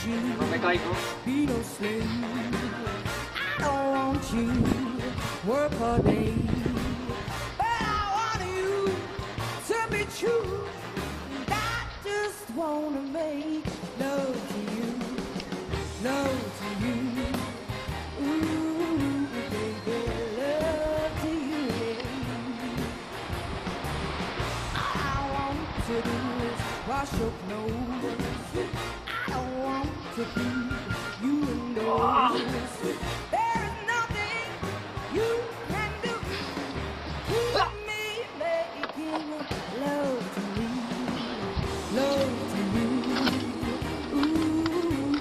you Mamay ko. be no slave. I don't want you work all day, but I want you to be true. And I just wanna make love to you, love to you. Ooh, baby, love to you. All I want to do is wash your clothes. I don't want to keep you indoors. There is nothing you can do. Keep me making love to me, love to you. Ooh,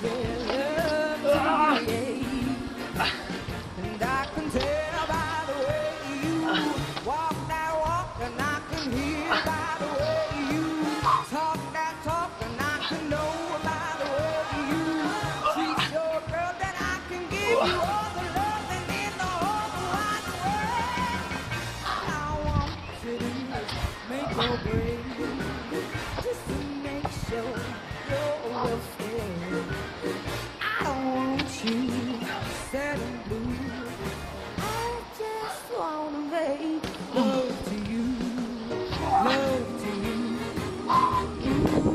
yeah, love to you. And I can tell by the way you walk that walk, and I can hear by the way you talk that talk, and I can know by the way you treat your girl that I can give you all the love and in the whole wide world. All I want to do is make or break, just to make sure you're welfare. I don't want you sad and blue. I just wanna make love to you, love to you. Ooh,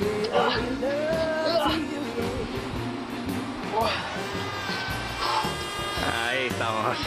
yeah, love to you, yeah. Ahí estamos.